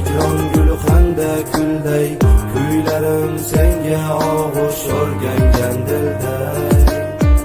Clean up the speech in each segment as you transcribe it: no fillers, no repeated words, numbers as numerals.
hicron guli xanda kulday, kuylarim senga og'ush o'rgangan dilday.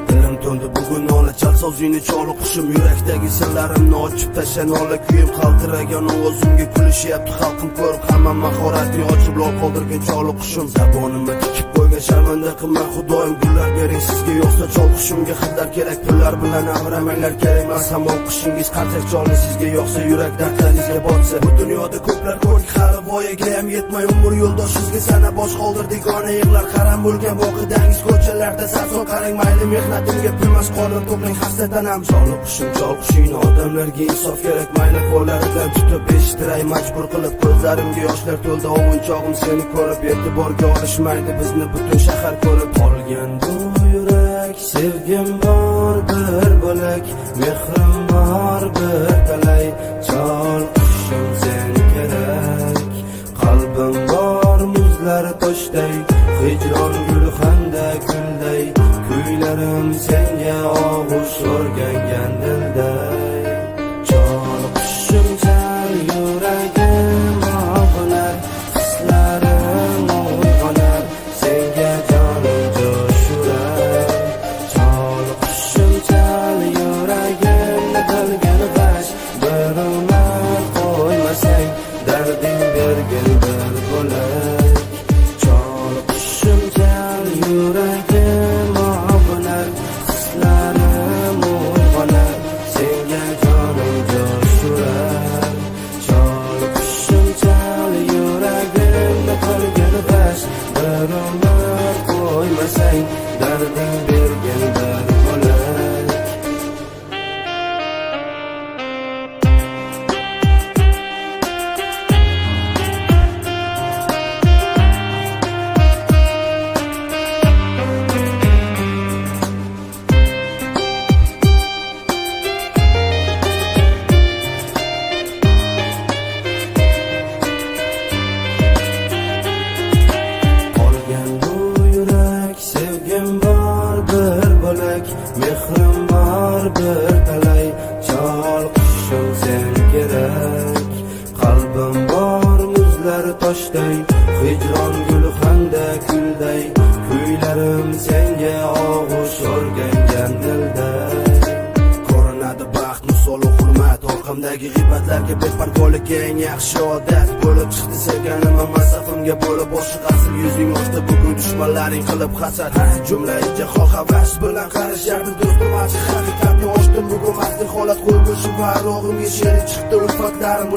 Dilim to'ndi bugun ola chalsa o'zingni choli qushim, yurakdagi sirlarimni ochib tasha nola kuyim, qaltiragan ovozimga kulishyapti xalqim ko'rib, hamma mahoratni ochib lol qoldirgan choli qushim. Zabonimni tikib qo'ygan sharmanda qilmang xudoyim, gullar bering sizga yo'qsa chol qushimga hidlar kerak, pullar bilan avramanglar kerak emas, hamon qishingiz qancha choli sizga yo'qsa yurak dardlaringizga botsa. Bu dunyoda ko'plar ko'rdik hali voyaga ham yetmay, umr yo'ldoshingizga sana bosh qoldirdik, ona yig'lar qaram bo'lgan voqidangiz ko'chalarda sarson qarang, mayli mehnatimga pulmas qo'lim to'plang hasratan ham. Chol qushingni odamlarga insof kerak, mayli qo'llaridan tutib eshittiray majbur qilib, ko'zlarimga yoshlar to'ldi ovunchog'im seni ko'rib, e'tiborga olishmaydi bizni butun shahar ko'rib. Qolgan bu yurak sevgim bor bir bo'lak, mehrim bor bir talay, chol qushim sen kerak. Qalbim bor muzlar toshday, hijron guli xanda kulday, kuylarim senga og'ush o'rgangan dilday. Chol qushim chal yuragim og'unar, hislarim uyg'onar, senga jonim jo'shurar. Chol qushim chal yuragimni qilgan g'ash, bir umr qo'ymasang, darding bergin bir bo'lak. Chol qushim chal yuragim og'unar, hislarim uyg'onar, senga jonim jo'shurar. Chol qushim chal yuragimni qilgan g'ash, bir umr qo'ymasang, darding bergin bir bo'lak. Sevgim bor bir bo'lak, mehrim bor bir talay, chol qushim sen kerak. Qalbim bor muzlar toshday, hijron guli xanda kulday, kuylarim senga og'ush o'rgangan dilday. Ko'rinadi baxt misoli hurmat, orqamdagi g'iybatlarga beparvolik eng yaxshi odat bo'lib chiqdi. Sevganim masafimga bo'lib boshqa asl yuzing ochdi, bugun dushmanlaring qilib hasad. Jumlai jahon havas bilan qarashardi do'stim, achchiq haqiqatni ochdim bugun masti holat qo'ygushim var o'g'limga sherik chiqdi. Ulfatlarim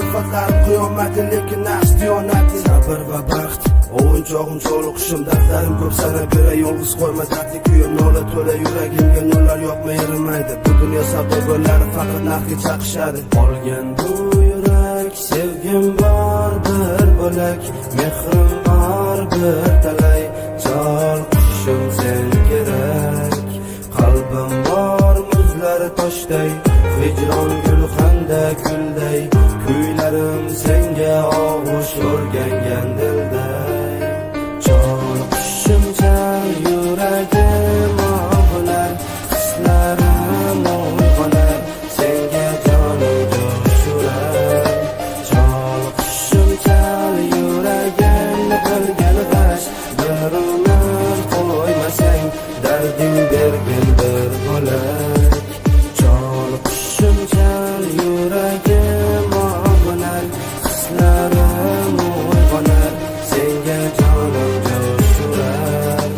qiyomatli, lekin nafs diyonatli. Sabr va baxt ovunchog'im chol qushim, dardlarim ko'p sana beray, yolg'iz qo'yma dardli kuyim, nola to'la yuragimga nurlar yoqmay erimaydi. Bu dunyo savdogarlari faqat narxga chaqishadi. Qolgan bu yurak sevgim bor bir bo'lak, mehrim bor bir talay, chol qushim sen kerak. Qalbim bor muzlar toshday, hijron guli xanda kulday, kuylarim senga og'ush o'rgangan dilday. Chol qushim chal yuragim og'unar, hislarim uyg'onar, senga jonim jo'shurar. Chol qushim chal yuragimni qilgan g'ash, bir umr qo'ymasang, darding bergin bir bo'lak. Chol qushim chal yuragim og'unar, hislarim uyg'onar, senga jonim jo'shurar.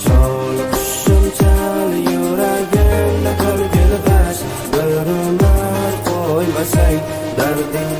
Chol qushim chal yuragimni qilgan g'ash, bir umr qo'ymasang, darding